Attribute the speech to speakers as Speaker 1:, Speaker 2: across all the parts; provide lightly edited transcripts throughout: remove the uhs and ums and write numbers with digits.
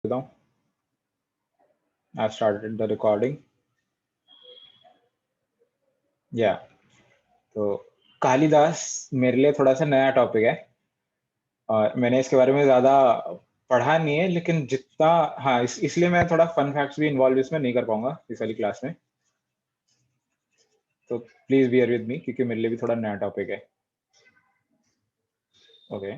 Speaker 1: बताऊं? I've started the recording. या तो कालिदास मेरे लिए थोड़ा सा नया टॉपिक है और मैंने इसके बारे में ज्यादा पढ़ा नहीं है, लेकिन जितना हाँ इसलिए मैं थोड़ा फन फैक्ट्स भी इन्वॉल्व इसमें नहीं कर पाऊंगा इस वाली क्लास में। तो प्लीज बियर विद मी क्योंकि मेरे लिए भी थोड़ा नया टॉपिक है। ओके।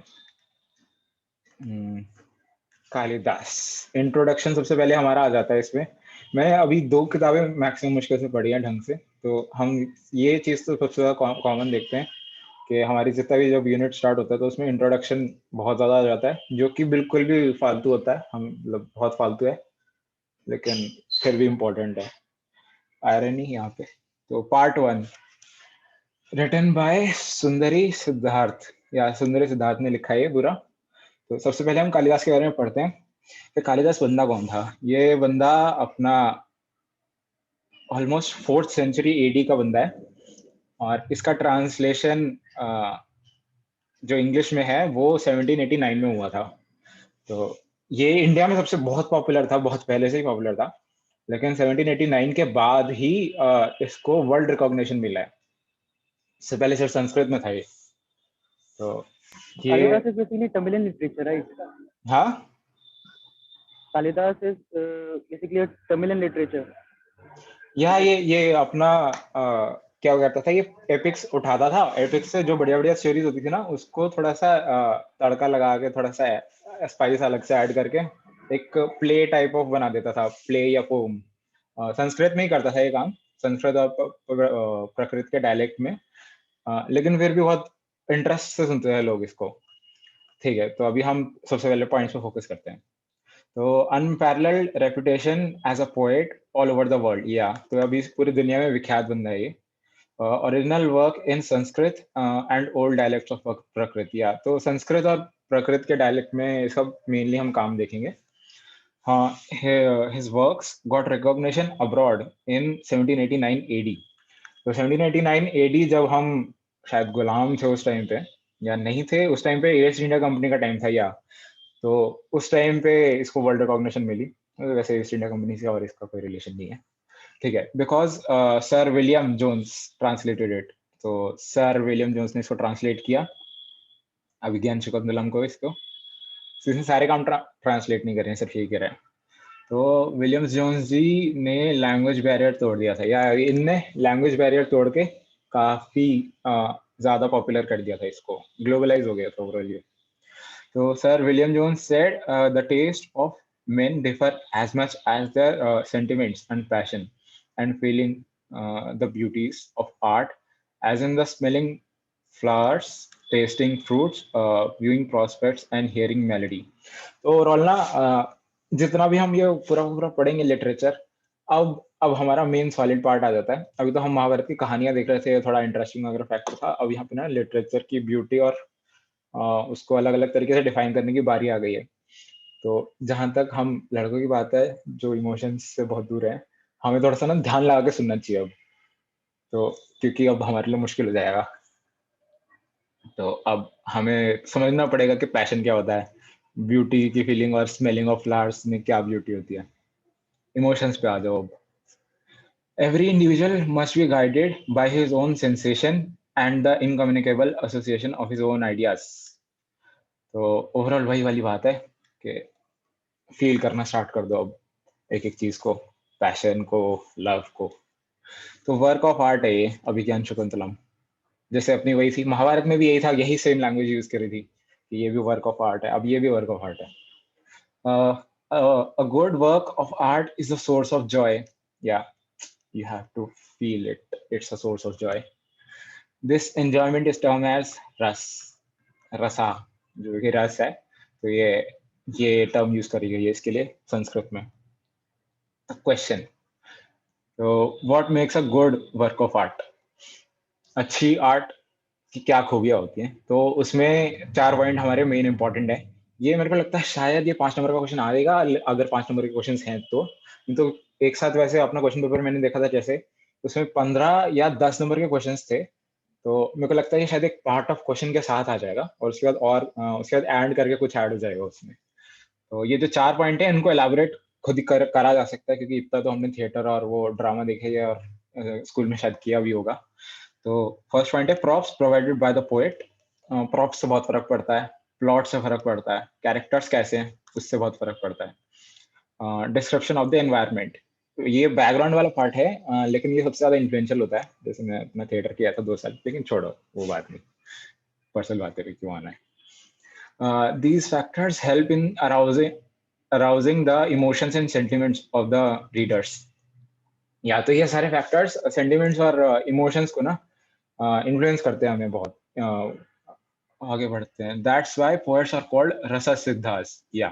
Speaker 1: कालिदास इंट्रोडक्शन सबसे पहले हमारा आ जाता है इसमें। मैंने अभी 2 किताबें मैक्सिमम मुश्किल से पढ़ी हैं ढंग से, तो हम ये चीज़ तो सबसे ज़्यादा कॉमन देखते हैं कि हमारी जितना भी जब यूनिट स्टार्ट होता है तो उसमें इंट्रोडक्शन बहुत ज़्यादा आ जाता है, जो कि बिल्कुल भी फालतू होता है। हम मतलब बहुत फालतू है, लेकिन फिर भी इम्पोर्टेंट है। आयरनी यहाँ पे। तो पार्ट 1 रिटन बाय सुंदरी सिद्धार्थ, या सुंदरी सिद्धार्थ ने लिखा है ये पूरा। तो सबसे पहले हम कालिदास के बारे में पढ़ते हैं कि कालिदास बंदा कौन था। ये बंदा अपना ऑलमोस्ट 4th सेंचुरी एडी का बंदा है, और इसका ट्रांसलेशन जो इंग्लिश में है वो 1789 में हुआ था। तो ये इंडिया में सबसे बहुत पॉपुलर था, बहुत पहले से ही पॉपुलर था, लेकिन 1789 के बाद ही इसको वर्ल्ड रिकॉग्निशन मिला है। इससे पहले सिर्फ संस्कृत में था ये। तो ये
Speaker 2: Kalidas is basically Tamilian literature, right?
Speaker 1: हाँ
Speaker 2: Kalidas is basically a Tamilian literature.
Speaker 1: ये अपना क्या कहता था, ये एपिक्स उठाता था। एपिक्स से जो बढ़िया बढ़िया स्टोरीज होती थी ना, उसको थोड़ा सा तड़का लगा के, थोड़ा सा स्पाइस अलग से ऐड करके एक प्ले टाइप ऑफ बना देता था, प्ले या पोम। संस्कृत में ही करता था ये काम, संस्कृत और प्रकृत के डायलेक्ट में। लेकिन फिर भी बहुत इंटरेस्ट से सुनते हैं लोग इसको। ठीक है, तो अभी हम सबसे पहले पॉइंट्स पे फोकस करते हैं। तो unparalleled reputation as a poet all over the world, या तो अभी पूरी दुनिया में विख्यात बंदा है ये। Original work in Sanskrit and old dialects of प्रकृत, या तो संस्कृत और प्रकृत के डायलेक्ट में इसका मेनली हम काम देखेंगे। हाँ, his works got recognition abroad in 1789 AD। तो 1789 AD जब हम शायद गुलाम थे उस टाइम पे, या नहीं थे उस टाइम पे, ईस्ट इंडिया कंपनी का टाइम था, या तो उस टाइम पे इसको वर्ल्ड रिकॉग्निशन मिली। वैसे ईस्ट इंडिया कंपनी से और इसका कोई रिलेशन नहीं है, ठीक है, because sir William Jones translated it. तो सर विलियम जोन्स ने इसको ट्रांसलेट किया, अभिज्ञान शकुंतलम को। इसको इसने सारे काम ट्रांसलेट नहीं कर रहे हैं, सिर्फ यही कर रहे हैं। तो विलियम्स जोन्स जी ने लैंग्वेज बैरियर तोड़ दिया था, या इनने लैंग्वेज बैरियर तोड़ के काफी ज्यादा पॉपुलर कर दिया था इसको, ग्लोबलाइज हो गया था ओवरऑल ये। So Sir William Jones said, the taste of men differ as much as their sentiments and passion and feeling the beauties of art, as in the smelling flowers, tasting fruits, viewing prospects and hearing melody. तो overall ना जितना भी हम ये पूरा पूरा पढ़ेंगे literature, अब हमारा मेन सॉलिड पार्ट आ जाता है। अभी तो हम महाभारत की कहानियां देख रहे थे, थोड़ा इंटरेस्टिंग अगर फैक्टर था। अब यहाँ पे ना लिटरेचर की ब्यूटी और उसको अलग अलग तरीके से डिफाइन करने की बारी आ गई है। तो जहां तक हम लड़कों की बात है, जो इमोशंस से बहुत दूर है, हमें थोड़ा सा ना ध्यान लगा के सुनना चाहिए अब। तो क्योंकि अब हमारे लिए मुश्किल हो जाएगा, तो अब हमें समझना पड़ेगा कि पैशन क्या होता है, ब्यूटी की फीलिंग और स्मेलिंग ऑफ फ्लावर्स में क्या ब्यूटी होती है। इमोशंस पे आ जाओ अब। Every individual must be guided by his own sensation and the incommunicable association of his own ideas. तो ओवरऑल वही वाली बात है कि फील करना स्टार्ट कर दो अब एक एक चीज को, पैशन को, लव को। तो वर्क ऑफ आर्ट है ये अभिज्ञान शकुंतलम। जैसे अपनी वही थी, महाभारत में भी यही था, यही सेम लैंग्वेज यूज करी थी कि ये भी वर्क ऑफ आर्ट है, अब ये भी वर्क ऑफ आर्ट है। A good work of art is the source of joy, या you have to feel it, it's a source of joy. This enjoyment is term as rasa, rasa, जो कि रस है। तो ये टर्म यूज करी गई है इसके लिए संस्कृत में। क्वेश्चन, तो what makes a good work of art? अच्छी आर्ट की क्या खूबियां होती हैं? तो उसमें 4 पॉइंट हमारे मेन इंपॉर्टेंट है। ये मेरे को लगता है शायद ये 5 नंबर का क्वेश्चन आएगा, अगर 5 नंबर के क्वेश्चन हैं तो। नहीं तो एक साथ वैसे अपना क्वेश्चन पेपर मैंने देखा था, जैसे उसमें 15 या 10 नंबर के क्वेश्चन थे। तो मेरे को लगता है ये शायद एक पार्ट ऑफ क्वेश्चन के साथ आ जाएगा, और उसके बाद और उसके बाद ऐड करके कुछ ऐड हो जाएगा उसमें। तो ये जो 4 पॉइंट है इनको एलाबोरेट खुद ही करा जा सकता है, क्योंकि इतना तो हमने थिएटर और वो ड्रामा देखे है और स्कूल में शायद किया भी होगा। तो फर्स्ट पॉइंट है props provided by the poet. Props से बहुत फर्क पड़ता है, प्लॉट से फर्क पड़ता है, कैरेक्टर्स कैसे हैं उससे बहुत फर्क पड़ता है। डिस्क्रिप्शन ऑफ द एनवायरनमेंट, ये बैकग्राउंड वाला पार्ट है, लेकिन ये सबसे ज्यादा इन्फ्लुएंशियल होता है। जैसे मैं अपना थिएटर किया था 2 साल, लेकिन छोड़ो वो बात नहीं, पर्सनल बातें भी क्यों आना है। These factors help in arousing the emotions and sentiments of the readers. या तो ये सारे फैक्टर्स सेंटिमेंट्स और इमोशंस को ना इन्फ्लुएंस करते हैं हमें बहुत। आगे बढ़ते हैं। That's why poets are called rasa siddhas. या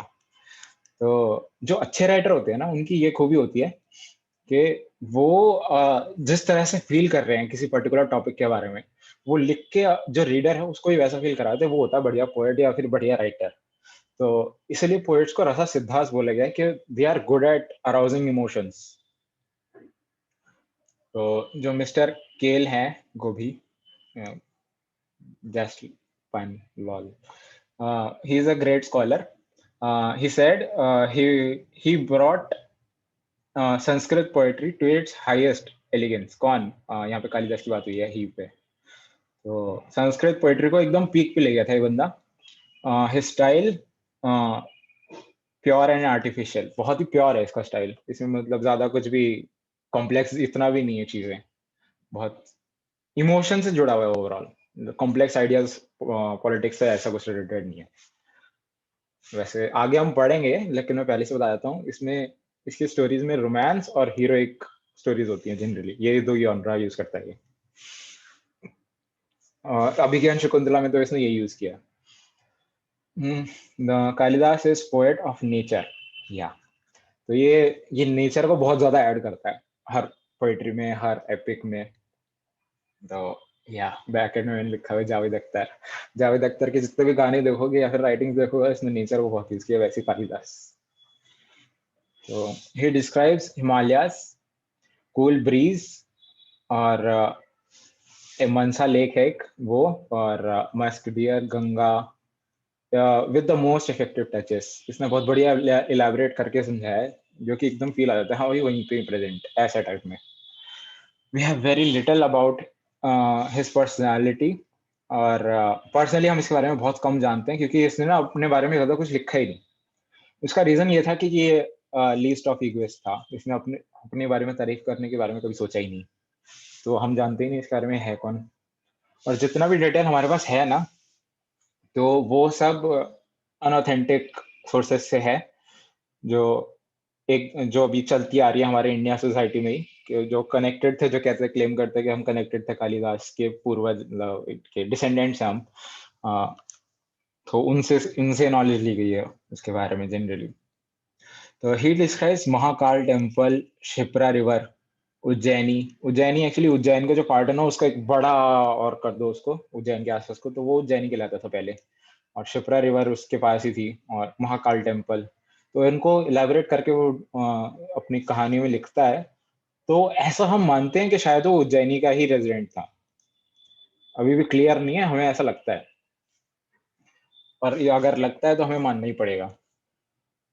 Speaker 1: तो जो अच्छे राइटर होते हैं ना, उनकी ये खूबी होती है कि वो जिस तरह से फील कर रहे हैं किसी पर्टिकुलर टॉपिक के बारे में, वो लिख के जो रीडर है उसको भी वैसा फील कराते हैं, वो होता है बढ़िया पोएट या फिर बढ़िया राइटर। तो इसलिए पोएट्स को रसा सिद्धास बोला गया है कि they are good at arousing emotions. तो जो मिस्टर केल हैं, गोभी, just fun lol, he is a great scholar. He said he brought Sanskrit poetry to its highest elegance. कौन? यहाँ पे कालिदास की बात हुई है, ही पे। तो संस्कृत पोएट्री को एकदम पीक पे ले गया था ये बंदा। His style pure and artificial, बहुत ही प्योर है इसका स्टाइल। इसमें मतलब ज्यादा कुछ भी कॉम्प्लेक्स इतना भी नहीं है, चीजें बहुत इमोशन से जुड़ा हुआ है। ओवरऑल कॉम्प्लेक्स आइडियाज पॉलिटिक्स से ऐसा कुछ रिलेटेड नहीं है। वैसे आगे हम पढ़ेंगे, लेकिन मैं पहले से बता देता हूँ, इसमें इसकी स्टोरीज में रोमांस और हीरोइक स्टोरीज होती हैं जनरली, ये दो जॉनरा यूज करता है ये। अभिज्ञान शकुंतला में तो इसने ये यूज किया। Kalidas is poet of nature. या तो ये नेचर को बहुत ज्यादा ऐड करता है हर पोएट्री में, हर एपिक में। तो या ब्रैकेट में मैंने लिखा हुआ है जावेद अख्तर। जावेद अख्तर के जितने भी गाने देखोगे या फिर राइटिंग देखोगे, इसने नेचर को बहुत यूज किया, वैसे कालिदास। तो he describes Himalayas, cool bridge, और मनसा लेक है एक वो, और musk deer, Ganga, with the most effective touches. इसने बहुत बढ़िया इलेबोरेट करके समझाया है, जो कि एकदम फील आ जाता है, हाँ वही वहीं पे प्रेजेंट ऐसा टाइप में। We have very little about his personality, और पर्सनली हम इसके बारे में बहुत कम जानते हैं, क्योंकि इसने ना अपने बारे में ज़्यादा कुछ लिखा ही नहीं। उसका रीज़न ये था कि ये लीस्ट ऑफ ईगोइस्ट था। इसने अपने अपने बारे में तारीफ करने के बारे में कभी सोचा ही नहीं, तो हम जानते ही नहीं इसके बारे में है कौन। और जितना भी डिटेल हमारे पास है ना, तो वो सब अनऑथेंटिक सोर्सेस से है, जो जो अभी चलती आ रही है हमारे इंडिया सोसाइटी में ही, कि जो कनेक्टेड थे, जो कहते क्लेम करते कि हम कनेक्टेड थे कालिदास के पूर्वज, के डिसेंडेंट्स हैं हम। तो उनसे इनसे नॉलेज ली गई है उसके बारे में जनरली। तो he describes Mahakal temple, Shipra river, Ujjaini. Ujjaini actually Ujjain का जो पार्ट है ना, उसका एक बड़ा और कर दो उसको, उज्जैन के आसपास को, तो वो उज्जैनी कहलाता था पहले, और शिप्रा रिवर उसके पास ही थी, और महाकाल टेम्पल। तो इनको इलेबोरेट करके वो अपनी कहानी में लिखता है। तो ऐसा हम मानते हैं कि शायद वो उज्जैनी का ही रेजिडेंट था। अभी भी क्लियर नहीं है, हमें ऐसा लगता है, और ये अगर लगता है तो हमें मानना ही पड़ेगा,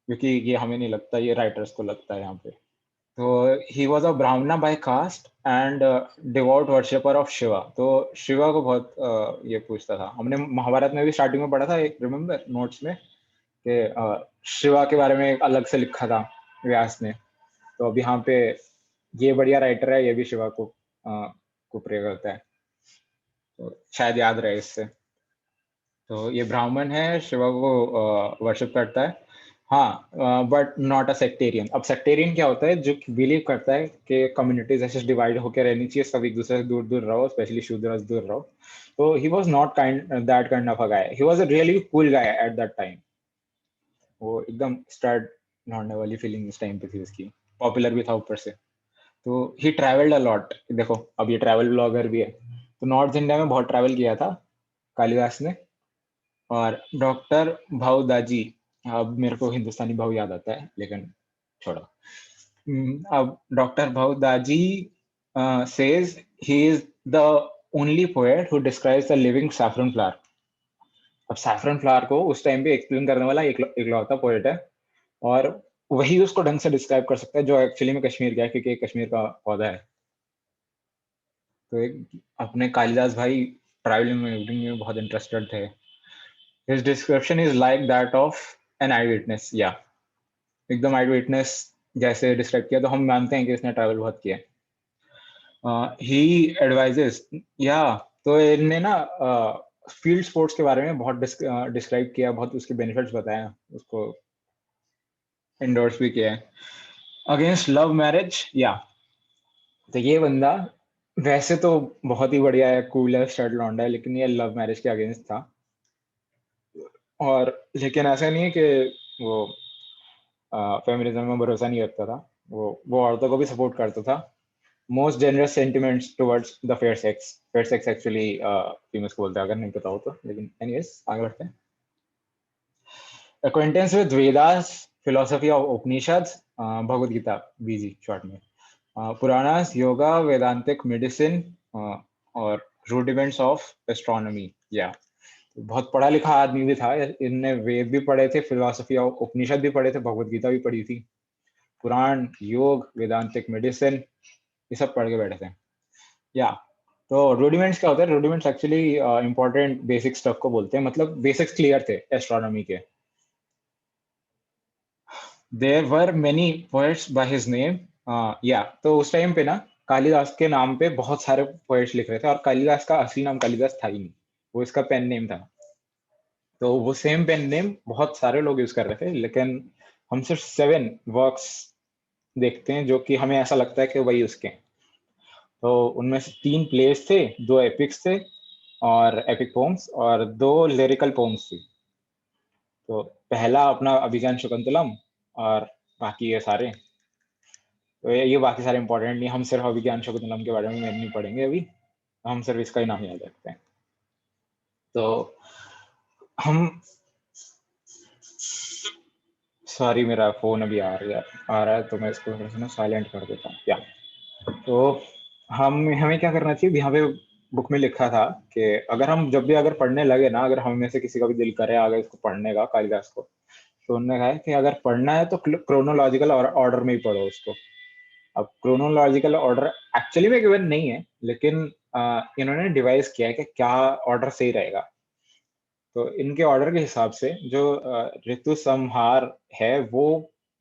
Speaker 1: क्योंकि ये हमें नहीं लगता, ये राइटर्स को लगता है यहाँ पे। तो ही was a Brahmana by caste and devout worshipper of Shiva. तो शिवा को बहुत ये पूछता था। हमने महाभारत में भी स्टार्टिंग में पढ़ा था, एक रिमेम्बर नोट्स में, कि शिवा के बारे में एक अलग से लिखा था व्यास ने। तो अब यहाँ पे ये बढ़िया राइटर है, ये भी शिवा को प्रे करता है, तो शायद याद रहे इससे। तो ये ब्राह्मण है, शिवा को वर्शिप करता है। हाँ, बट नॉट अ सेक्टेरियन। अब सेक्टेरियन क्या होता है? जो बिलीव करता है कि कम्युनिटीज ऐसे डिवाइड होकर रहनी चाहिए, सब एक दूसरे से दूर दूर रहो, स्पेशली शूद्र से दूर रहो। तो he was not that kind of a guy, he was a really cool guy at that time. वो एकदम स्टार्ट लौटने वाली फीलिंग उस टाइम पे थी उसकी, पॉपुलर भी था ऊपर से। तो ही ट्रैवल्ड अ लॉट। देखो अब ये ट्रैवल ब्लॉगर भी है, तो नॉर्थ इंडिया में बहुत ट्रैवल किया था कालिदास ने। और डॉक्टर भाव दाजी, अब मेरे को हिंदुस्तानी भाव याद आता है, लेकिन छोड़ो। अब डॉक्टर भाव दाजी says he is the only poet who describes the living saffron flower. अब सैफरन फ्लावर को उस टाइम पे एक्सप्लेन करने वाला एक इकलौता पोएट है और वही उसको ढंग से डिस्क्राइब कर सकता है जो एक्चुअली में कश्मीर का है, क्योंकि ये कश्मीर का पौधा है। तो एक अपने कालिदास भाई ट्रैवलिंग में बहुत इंटरेस्टेड थे। His description is like that of an eyewitness, yeah, एकदम आई विटनेस जैसे डिस्क्राइब किया, तो हम मानते हैं कि इसने ट्रैवल बहुत किया है। ही एडवाइजेस, या तो इनने ना फील्ड स्पोर्ट्स के बारे में बहुत डिस्क्राइब किया, बहुत उसके बेनिफिट्स बताया, उसको इंडोर्स भी किया है। अगेंस्ट लव मैरिज, या तो ये बंदा वैसे तो बहुत ही बढ़िया है, कूल है, स्टड लौंडा है, लेकिन ये लव मैरिज के अगेंस्ट था। और लेकिन ऐसा नहीं है कि वो फेमिनिज्म में भरोसा नहीं रखता था, वो औरतों को भी सपोर्ट करता था। Most generous sentiments towards the fair sex actually females को बोलते हैं, अगर नहीं पता हो तो, लेकिन एनीवेज आगे बढ़ते हैं। acquaintance with Vedas, philosophy of Upanishads, Bhagavad Gita, BG short में, पुराणास, योगा, वेदांतिक मेडिसिन, और रूडिमेंट्स ऑफ एस्ट्रोनॉमी, या बहुत पढ़ा लिखा आदमी भी था। इनने वेद भी पढ़े थे, फिलोसफी ऑफ उपनिषद भी पढ़े थे, भगवत गीता भी पढ़ी थी, पुराण, योग, वेदांतिक मेडिसिन, ये सब पढ़ के बैठे थे। या तो रूडिमेंट्स क्या होता है? Rudiments actually important basic stuff को बोलते हैं, मतलब बेसिक्स क्लियर थे एस्ट्रोनॉमी के। There were many poets by his name, या तो उस टाइम पे ना कालिदास के नाम पे बहुत सारे पोएट्स लिख रहे थे, और कालिदास का असली नाम कालिदास था ही नहीं, वो इसका पेन नेम था। तो वो सेम पेन नेम बहुत सारे लोग यूज कर रहे थे, लेकिन हम सिर्फ 7 वर्क्स देखते हैं जो कि हमें ऐसा लगता है कि वही उसके हैं। तो उनमें से 3 प्लेस थे, 2 एपिक्स थे, और एपिक पोम्स, और 2 लिरिकल पोम्स थी। तो पहला अपना अभिज्ञान शकुंतलम, और बाकी ये सारे, तो ये बाकी सारे इंपॉर्टेंट नहीं, हम सिर्फ अभिज्ञान शकुंतलम के बारे में नहीं पढ़ेंगे अभी, हम सिर्फ इसका ही नाम याद रखते हैं। तो हम, सॉरी मेरा फोन अभी आ रहा है, तो मैं इसको थोड़ा सा ना साइलेंट कर देता हूँ, या तो हमें क्या करना चाहिए, यहाँ पे बुक में लिखा था कि अगर हम जब भी अगर पढ़ने लगे ना, अगर हम में से किसी का भी दिल करे अगर इसको पढ़ने का, कालिदास को, तो उन्होंने कहा है कि अगर पढ़ना है तो क्रोनोलॉजिकल ऑर्डर में ही पढ़ो उसको। अब क्रोनोलॉजिकल ऑर्डर एक्चुअली में गिवन नहीं है, लेकिन इन्होंने डिवाइस किया है कि क्या ऑर्डर सही रहेगा। तो इनके ऑर्डर के हिसाब से जो ऋतु संहार है वो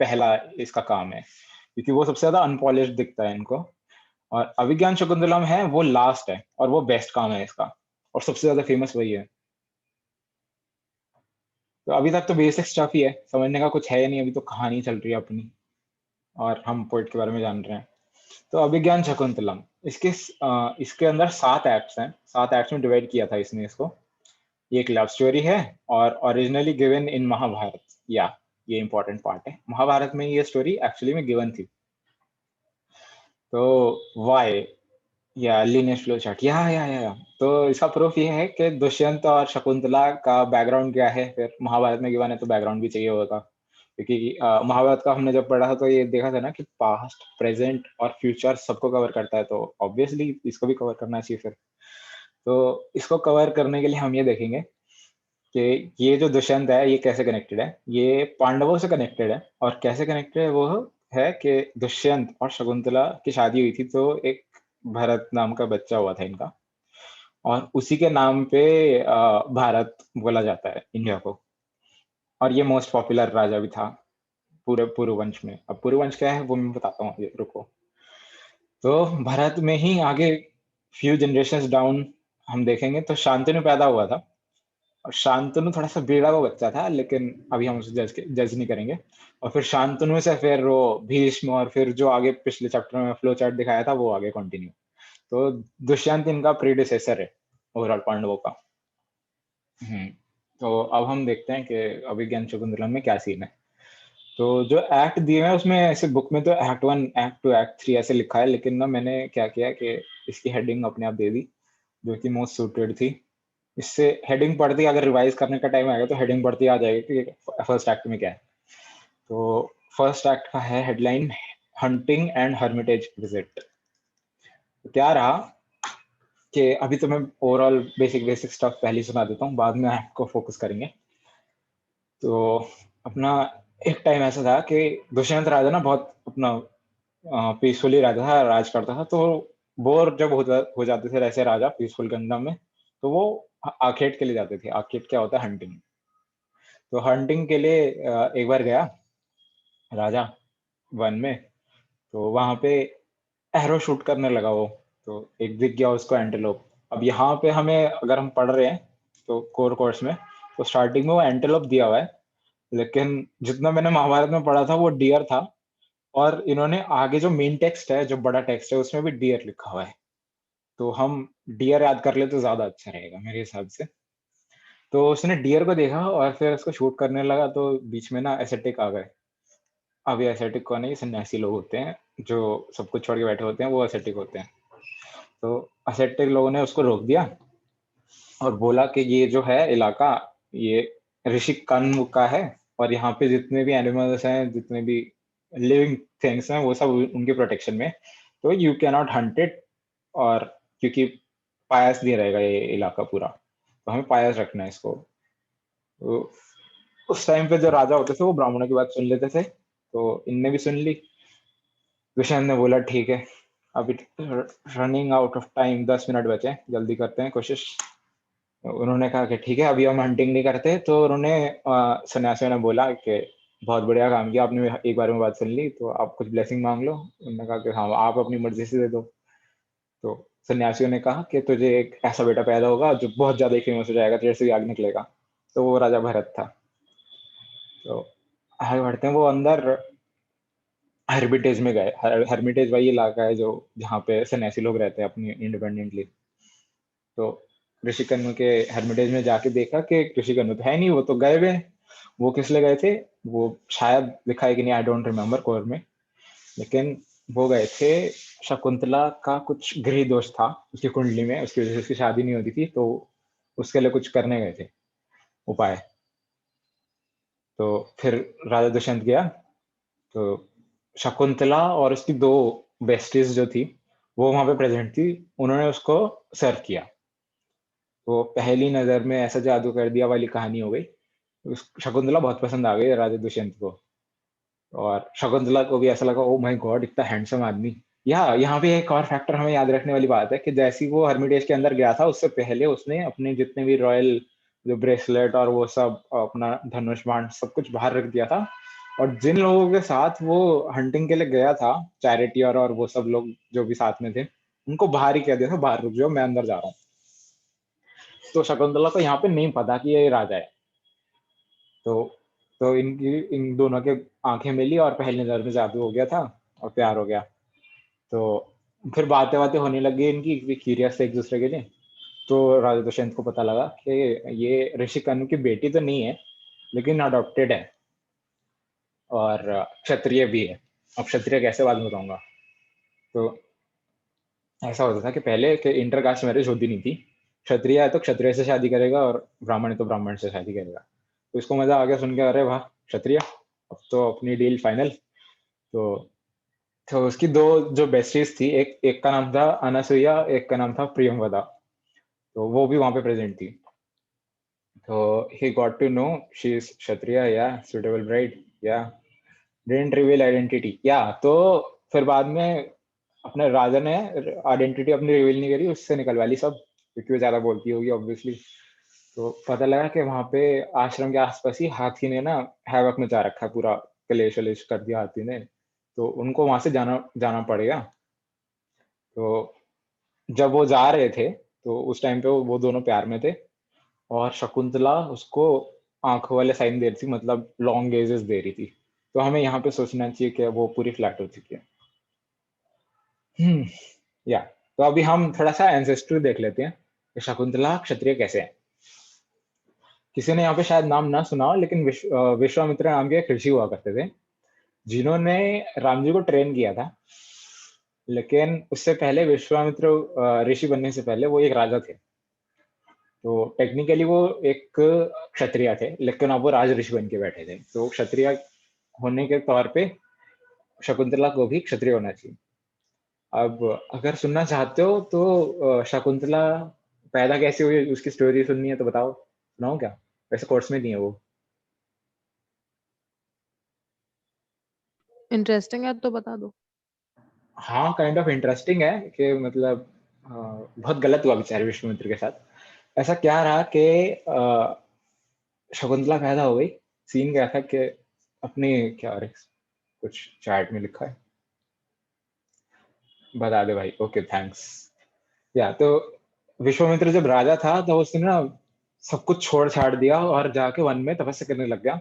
Speaker 1: पहला इसका काम है, क्योंकि वो सबसे ज्यादा अनपॉलिश्ड दिखता है इनको। और अभिज्ञान शकुंतलम है वो लास्ट है, और वो बेस्ट काम है इसका, और सबसे ज्यादा फेमस वही है। तो अभी तक तो बेसिक स्टफ ही है, समझने का कुछ है नहीं, अभी तो कहानी चल रही है अपनी, और हम पोइट के बारे में जान रहे हैं। तो अभिज्ञान शकुंतलम, इसके अंदर 7 एक्ट्स हैं, 7 एक्ट्स में डिवाइड किया था इसने इसको। ये एक लव स्टोरी है, और ओरिजिनली गिवन इन महाभारत, या ये इंपॉर्टेंट पार्ट है, महाभारत में ये स्टोरी एक्चुअली में गिवन थी। तो वाई, या लीनियर फ्लो चार्ट, या तो इसका प्रूफ ये है कि दुष्यंत और शकुंतला का बैकग्राउंड क्या है, फिर महाभारत में गिवन है तो बैकग्राउंड भी चाहिए होगा, क्योंकि महाभारत का हमने जब पढ़ा था तो ये देखा था ना कि पास्ट, प्रेजेंट और फ्यूचर सबको कवर करता है, तो ऑब्वियसली इसको भी कवर करना चाहिए फिर। तो इसको कवर करने के लिए हम ये देखेंगे कि ये जो दुष्यंत है ये कैसे कनेक्टेड है, ये पांडवों से कनेक्टेड है। और कैसे कनेक्टेड है वो है कि दुष्यंत और शकुंतला की शादी हुई थी, तो एक भरत नाम का बच्चा हुआ था इनका, और उसी के नाम पे भारत बोला जाता है इंडिया को। और ये मोस्ट पॉपुलर राजा भी था पूरे पुरुवंश में। अब पुरुवंश क्या है वो मैं बताता हूँ, रुको। तो भारत में ही आगे फ्यू जनरेशन डाउन हम देखेंगे तो शांतनु पैदा हुआ था, और शांतनु थोड़ा सा बिगड़ा हुआ बच्चा था, लेकिन अभी हम उसे जज नहीं करेंगे। और फिर शांतनु से फिर वो भीष्म, और फिर जो आगे पिछले चैप्टर में फ्लो चार्ट दिखाया था वो आगे कंटिन्यू। तो दुष्यंत इनका प्रीडिसेसर है ओवरऑल पांडवों का। हम्म। तो अब हम देखते हैं कि अभिज्ञान शकुंतलम में क्या सीन है। तो जो एक्ट दिए हैं उसमें ऐसे बुक में तो एक्ट 1, एक्ट 2, एक्ट 3 ऐसे लिखा है, लेकिन ना मैंने क्या किया कि इसकी हेडिंग अपने आप दे दी, जो कि मोस्ट सूटेड थी। इससे हेडिंग पढ़ती, अगर रिवाइज करने का टाइम आएगा तो हेडिंग पढ़ती आ जाएगी कि फर्स्ट एक्ट में क्या है। तो फर्स्ट एक्ट का है headline, hunting and Hermitage visit. तो क्या रहा कि अभी तो मैं ओवरऑल बेसिक बेसिक स्टफ पहले ही सुना देता हूँ, बाद में एक्ट को फोकस करेंगे। तो अपना एक टाइम ऐसा था कि दुष्यंत राजा ना बहुत अपना पीसफुली रहता था, राज करता था, तो बोर जब हो जाते थे ऐसे राजा पीसफुल किंगडम में, तो वो आर्केड के लिए जाते थे। आर्केड क्या होता है? हंटिंग। तो हंटिंग के लिए एक बार गया राजा वन में, तो वहां पे एरो शूट करने लगा वो, तो एक दिख गया उसको एंटेलोप। अब यहाँ पे हमें, अगर हम पढ़ रहे हैं तो कोर कोर्स में, तो स्टार्टिंग में वो एंटेलोप दिया हुआ है, लेकिन जितना मैंने महाभारत में पढ़ा था वो डियर था। और इन्होंने आगे जो मेन टेक्स्ट है, जो बड़ा टेक्स्ट है, उसमें भी डियर लिखा हुआ है। तो हम डियर याद कर ले तो ज्यादा अच्छा रहेगा मेरे हिसाब से। तो उसने डियर को देखा और फिर उसको शूट करने लगा, तो बीच में ना एसेटिक आ गए। अब ये एसेटिक कौन है? ये सन्यासी लोग होते हैं जो सब कुछ छोड़ के बैठे होते हैं, वो एसेटिक होते हैं। तो एसेटिक लोगों ने उसको रोक दिया और बोला कि ये जो है इलाका, ये ऋषि कण्व का है, और यहाँ पे जितने भी एनिमल्स हैं, जितने भी लिविंग थिंग्स हैं, वो सब उनके प्रोटेक्शन में। तो you can not Hunt it, और क्योंकि पायस नहीं रहेगा ये इलाका पूरा, तो हमें पायस रखना है इसको। तो उस टाइम पे जो राजा होते थे वो ब्राह्मणों की बात सुन लेते थे, तो इनने भी सुन ली। दुष्यंत ने बोला ठीक है, अभी running out of time, 10 minute बचे, जल्दी करते हैं कोशिश। उन्होंने कहा कि ठीक है, अभी हम हंटिंग नहीं करते। तो उन्होंने सन्यासियों ने बोला कि बहुत बढ़िया काम किया आपने, एक बार में बात सुन ली, तो आप कुछ ब्लेसिंग मांग लो। उन्होंने कहा कि हाँ, आप अपनी मर्जी से दे दो। तो सन्यासियों ने कहा कि तुझे एक ऐसा बेटा पैदा होगा जो बहुत ज्यादा फेमस हो जाएगा, तेरे से भी आगे निकलेगा। तो वो राजा भरत था। तो आगे बढ़ते हैं, वो अंदर हर्मिटेज में गए। हर्मिटेज वही इलाका है जो, जहाँ पे सन्यासी लोग रहते हैं अपनी इंडिपेंडेंटली। तो ऋषिकन्या के हर्मिटेज में जाके देखा कि ऋषिकन्या तो है नहीं, वो तो गए हुए हैं। वो किस लिए गए थे? वो शायद लिखा है कि नहीं, आई डोंट रिमेम्बर कोर में, लेकिन वो गए थे, शकुंतला का कुछ गृह दोष था उसकी कुंडली में, उसकी वजह से उसकी शादी नहीं होती थी, तो उसके लिए कुछ करने गए थे उपाय। तो फिर राजा दुष्यंत गया, तो शकुंतला और उसकी दो बेस्टीज जो थी, वो वहां पे प्रेजेंट थी। उन्होंने उसको सर्व किया। तो पहली नजर में ऐसा जादू कर दिया वाली कहानी हो गई। शकुंतला बहुत पसंद आ गई राजा दुष्यंत को, और शकुंतला को भी ऐसा लगा, ओ माय गॉड, इतना हैंडसम आदमी। यहाँ पे एक और फैक्टर हमें याद रखने वाली बात है कि जैसी वो हर्मिटेज के अंदर गया था, उससे पहले उसने अपने जितने भी रॉयल जो ब्रेसलेट और वो सब, अपना धनुष बाण सब कुछ बाहर रख दिया था। और जिन लोगों के साथ वो हंटिंग के लिए गया था, चैरिटी और वो सब लोग जो भी साथ में थे, उनको बाहर ही कह दिया था, बाहर रुक जाओ, मैं अंदर जा रहा हूँ। तो शकुंतला को यहाँ पे नहीं पता कि ये राजा है। तो इनकी, इन दोनों के आंखें मिली और पहली नजर में जादू हो गया था और प्यार हो गया। तो फिर बातें बातें होने लगी इनकी, क्यूरियस थे एक दूसरे के लिए। तो राजा दुष्यंत को पता लगा कि ये ऋषि कनु की बेटी तो नहीं है, लेकिन अडॉप्टेड है, और क्षत्रिय भी है। अब क्षत्रिय कैसे, बाद में बताऊंगा। तो ऐसा होता था कि पहले के इंटरकास्ट मैरिज होती नहीं थी। क्षत्रिय है तो क्षत्रिय से शादी करेगा, और ब्राह्मण है तो ब्राह्मण से शादी करेगा। तो इसको मजा आ गया सुन के, अरे वाह क्षत्रिय, अब तो अपनी डील फाइनल। तो उसकी दो जो बेस्टीज थी, एक एक का नाम था अनसुईया, एक का नाम था प्रियंवदा। तो वो भी वहां पे प्रेजेंट थी। तो he got to know she is क्षत्रिय, या suitable bride, या didn't reveal identity, या तो फिर बाद में अपने राजा ने आइडेंटिटी अपनी रिवील नहीं करी, उससे निकलवा ली सब, क्योंकि वो ज्यादा बोलती होगी ऑब्वियसली। तो पता लगा कि वहां पे आश्रम के आसपास ही हाथी ने ना हैवक मचा रखा है पूरा, कलेश वलेश कर दिया हाथी ने। तो उनको वहां से जाना जाना पड़ेगा। तो जब वो जा रहे थे, तो उस टाइम पे वो दोनों प्यार में थे, और शकुंतला उसको आंखों वाले साइन दे रही थी, मतलब लॉन्ग गेजेस दे रही थी। तो हमें यहाँ पे सोचना चाहिए कि वो पूरी फ्लैट हो चुकी है। हम्म, या तो अभी हम थोड़ा सा एंसेस्ट्री देख लेते हैं कि शकुंतला क्षत्रिय कैसे है। किसी ने यहाँ पे शायद नाम ना सुना हो, लेकिन विश्वामित्र नाम के एक ऋषि हुआ करते थे, जिन्होंने राम जी को ट्रेन किया था। लेकिन उससे पहले विश्वामित्र ऋषि बनने से पहले वो एक राजा थे। तो टेक्निकली वो एक क्षत्रिय थे, लेकिन अब वो राज ऋषि बन के बैठे थे। तो क्षत्रिय होने के तौर पे शकुंतला को भी क्षत्रिय होना चाहिए। अब अगर सुनना चाहते हो तो शकुंतला पैदा कैसे हुई, उसकी स्टोरी सुननी है तो बताओ, सुनाओ क्या? वैसे कोर्स में नहीं है वो।
Speaker 3: इंटरेस्टिंग है तो बता दो।
Speaker 1: हाँ, काइंड ऑफ इंटरेस्टिंग है कि मतलब बहुत गलत हुआ बेचारे विश्वामित्र के साथ। ऐसा क्या रहा कि शकुंतला पैदा हो गई। सीन क्या था कि अपनी क्या अरे कुछ चैट में लिखा है, बता दे भाई। Okay thanks. या तो विश्वामित्र जब राजा था तो उसने ना सब कुछ छोड़ छाड़ दिया और जाके वन में तपस्या करने लग गया।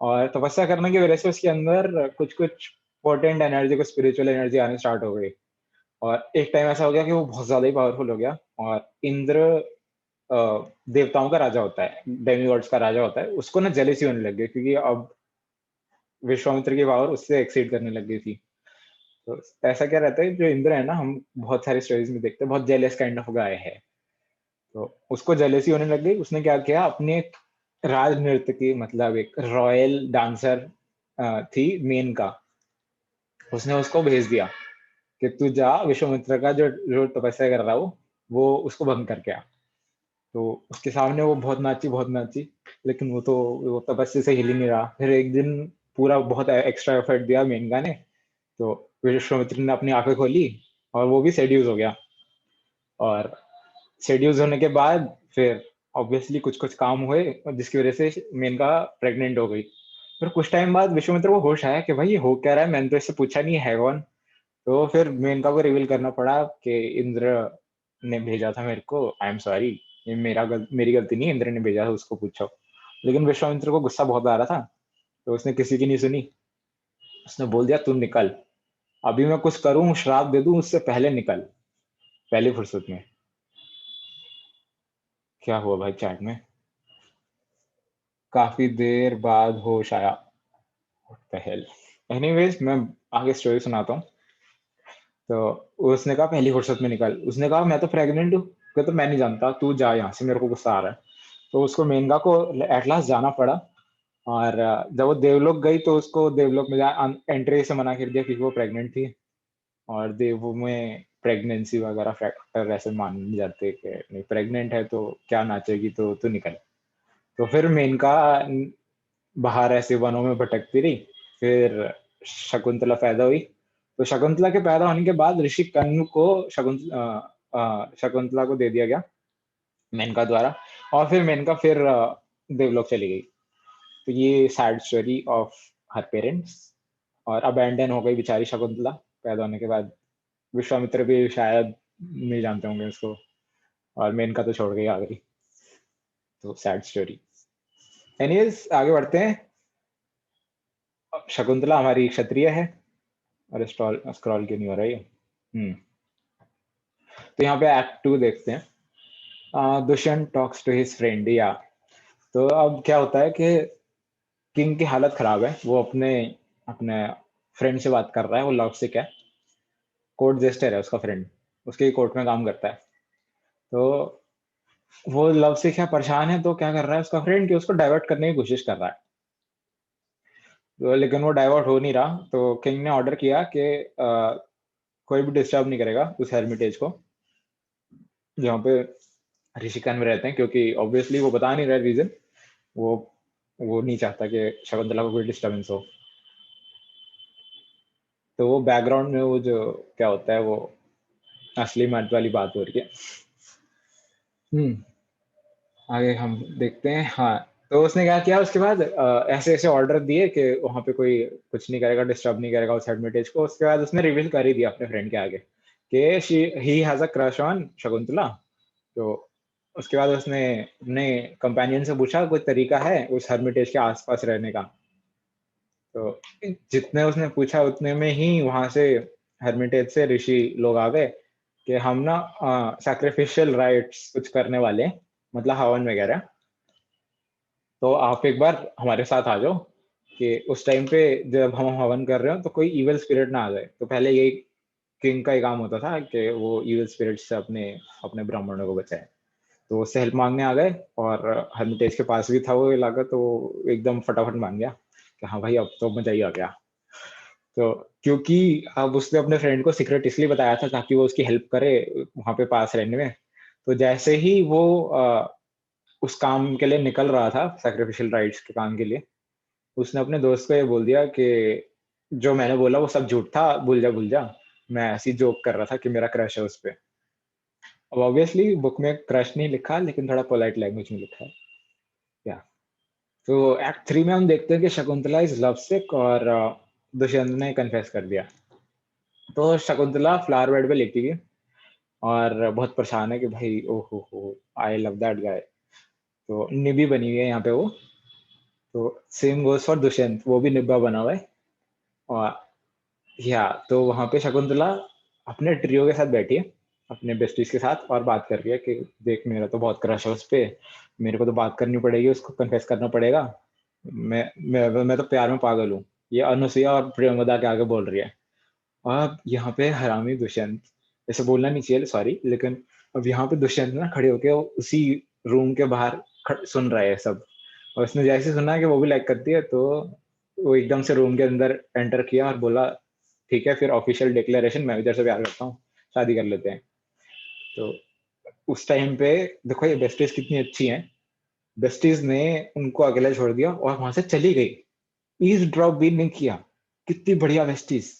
Speaker 1: और तपस्या करने की वजह से उसके अंदर कुछ कुछ पोटेंट एनर्जी, को स्पिरिचुअल एनर्जी आनी स्टार्ट हो गई। और एक टाइम ऐसा हो गया कि वो बहुत ज्यादा ही पावरफुल हो गया। और इंद्र अ, देवताओं का राजा होता है, डेमीगॉड्स का राजा होता है, उसको ना जेलेसी होने लग गई क्योंकि अब विश्वामित्र की पावर उससे एक्सीड करने लग गई थी। तो ऐसा क्या रहता है, जो इंद्र है ना, हम बहुत सारी स्टोरीज में देखते हैं, बहुत जेलस काइंड ऑफ गाय है। तो उसको जेलेसी होने लग गई। उसने क्या किया, अपने एक राज नृत्य की, मतलब एक रॉयल डांसर थी मेनका, उसने उसको भेज दिया कि तू जा विश्वामित्र का जो जो तपस्या कर रहा हो वो उसको भंग करके आ। तो उसके सामने वो बहुत नाची, बहुत नाची, लेकिन वो तपस्या से हिल ही नहीं रहा। फिर एक दिन पूरा बहुत एक्स्ट्रा एफर्ट दिया मेनका ने, तो विश्वामित्र ने अपनी आंखें खोली और वो भी सेड्यूस हो गया। और सेड्यूस होने के बाद फिर ऑब्वियसली कुछ कुछ काम हुए जिसकी वजह से मेनका प्रेग्नेंट हो गई। फिर कुछ टाइम बाद विश्वामित्र को होश आया कि भाई ये हो क्या रहा है, मैंने तो इससे पूछा नहीं है कौन। तो फिर मेनका को रिवील करना पड़ा कि इंद्र ने भेजा था मेरे को, आई एम सॉरी, ये मेरी गलती नहीं है, इंद्र ने भेजा था, उसको पूछो। लेकिन विश्वामित्र को गुस्सा बहुत आ रहा था, तो उसने किसी की नहीं सुनी। उसने बोल दिया तू निकल, अभी मैं कुछ करूं, श्राप दे दूं, उससे पहले निकल, पहली फुर्सत में। क्या हुआ भाई चैट में? काफी देर बाद होश आया। पहल एनीवेज मैं आगे स्टोरी सुनाता हूँ। तो उसने कहा पहली फुर्सत में निकल। उसने कहा मैं तो प्रेग्नेंट हूँ। कहता मैं नहीं जानता, तू जा यहाँ से, मेरे को गुस्सा आ रहा है। तो उसको मेनका को एट लास्ट जाना पड़ा। और जब वो देवलोक गई तो उसको देवलोक में एंट्री से मना कर दिया क्योंकि वो प्रेग्नेंट थी। और देवों में प्रेगनेंसी वगैरह फैक्टर ऐसे मान नहीं जाते कि नहीं, प्रेग्नेंट है तो क्या नाचेगी, तो निकल। तो फिर मेनका बाहर ऐसे वनों में भटकती रही। फिर शकुंतला पैदा हुई। तो शकुंतला के पैदा होने के बाद ऋषि कन्व को शकुंतला को दे दिया गया मेनका द्वारा। और फिर मेनका फिर देवलोक चली गई। तो ये sad story of her parents. और अबैंडन हो गई बेचारी शकुंतला पैदा होने के बाद। विश्वामित्र भी शायद नहीं जानते होंगे उसको, और मेनका तो छोड़ गई आ गई। तो सैड स्टोरी। एनीवेज आगे बढ़ते हैं। शकुंतला हमारी क्षत्रिय है। और स्क्रॉल स्क्रॉल क्यों नहीं हो रहा है ये? तो यहाँ पे एक्ट 2 देखते हैं। Dushyant talks to his friend. या तो अब क्या होता है कि किंग की हालत खराब है। वो अपने अपने फ्रेंड से बात कर रहा है। वो लव सिक है, कोर्ट जेस्टर है उसका फ्रेंड, उसके कोर्ट में काम करता है। तो वो लव सिक है, परेशान है। तो क्या कर रहा है उसका फ्रेंड कि उसको डाइवर्ट करने की कोशिश कर रहा है। तो लेकिन वो डाइवर्ट हो नहीं रहा। तो किंग ने ऑर्डर किया कि कोई भी डिस्टर्ब नहीं करेगा उस हेर्मिटेज को जहाँ पे ऋषिकन में रहते हैं, क्योंकि ऑब्वियसली वो बता नहीं रहा रीजन। वो वो नहीं चाहता कि शकुंतला को कोई डिस्टर्बेंस हो। तो वो बैकग्राउंड में वो जो क्या होता है, वो असली मर्द वाली बात हो रही है। आगे हम देखते हैं। हाँ, तो उसने क्या किया उसके बाद, ऐसे ऐसे ऑर्डर दिए कि वहां पे कोई कुछ नहीं करेगा, डिस्टर्ब नहीं करेगा उस हेडमिटेज को। उसके बाद उसने रिवील कर ही दिया अपने फ्रेंड के आगे कि he has a crush on Shakuntala. तो उसके बाद उसने अपने कंपेनियन से पूछा कोई तरीका है उस हर्मिटेज के आसपास रहने का। तो जितने उसने पूछा उतने में ही वहां से हर्मिटेज से ऋषि लोग आ गए कि हम ना सैक्रिफिशियल राइट्स कुछ करने वाले हैं, मतलब हवन वगैरह। तो आप एक बार हमारे साथ आ जाओ कि उस टाइम पे जब हम हवन कर रहे हो तो कोई इविल स्पिरिट ना आ जाए। तो पहले यही किंग का ही काम होता था कि वो इविल स्पिरिट से अपने अपने ब्राह्मणों को बचाए। तो उससे हेल्प मांगने आ गए। और हर्मिटेज के पास भी था वो इलाका, तो एकदम फटाफट मान गया कि हाँ भाई अब तो मजा ही आ गया। तो क्योंकि अब उसने अपने फ्रेंड को सीक्रेट इसलिए बताया था ताकि वो उसकी हेल्प करे वहां पे पास रहने में। तो जैसे ही वो उस काम के लिए निकल रहा था, सैक्रिफिशियल राइट्स के काम के लिए, उसने अपने दोस्त को ये बोल दिया कि जो मैंने बोला वो सब झूठ था, भूल जा। मैं ऐसे ही जोक कर रहा था कि मेरा क्रश है उस पे। अब ऑब्वियसली बुक में क्रश नहीं लिखा, लेकिन थोड़ा पोलाइट लैंग्वेज में लिखा है। या तो एक्ट 3 में हम देखते हैं कि शकुंतला इज लव सिक और दुष्यंत ने कन्फेस कर दिया। तो शकुंतला फ्लावर बेड पे लेटी है और बहुत परेशान है कि भाई हो आई लव दैट गाय। तो निबी बनी हुई है यहाँ पे वो। तो सेम गोज फॉर दुष्यंत, वो भी निब्बा बना हुआ है। और या तो वहां पे शकुंतला अपने ट्रियो के साथ बैठी है, अपने बेस्टीज के साथ, और बात कर रही है कि देख मेरा तो बहुत क्रश है उस पे, मेरे को तो बात करनी पड़ेगी, उसको कन्फेस करना पड़ेगा। मैं तो प्यार में पागल हूँ। ये अनुसुईया और प्रियंवदा के आगे बोल रही है। अब यहाँ पे हरामी दुष्यंत, ऐसे बोलना नहीं चाहिए सॉरी, लेकिन अब यहाँ पे दुष्यंत ना खड़े होके उसी रूम के बाहर सुन रहा है सब। और उसने जैसे सुना कि वो भी लाइक करती है, तो वो एकदम से रूम के अंदर एंटर किया और बोला ठीक है फिर ऑफिशियल डिक्लेरेशन, मैं इधर से प्यार करता हूँ, शादी कर लेते हैं। तो उस टाइम पे देखो ये बेस्टीज कितनी अच्छी हैं। बेस्टीज ने उनको अकेला छोड़ दिया और वहां से चली गई, ईज ड्रॉप भी नहीं किया। कितनी बढ़िया बेस्टीज।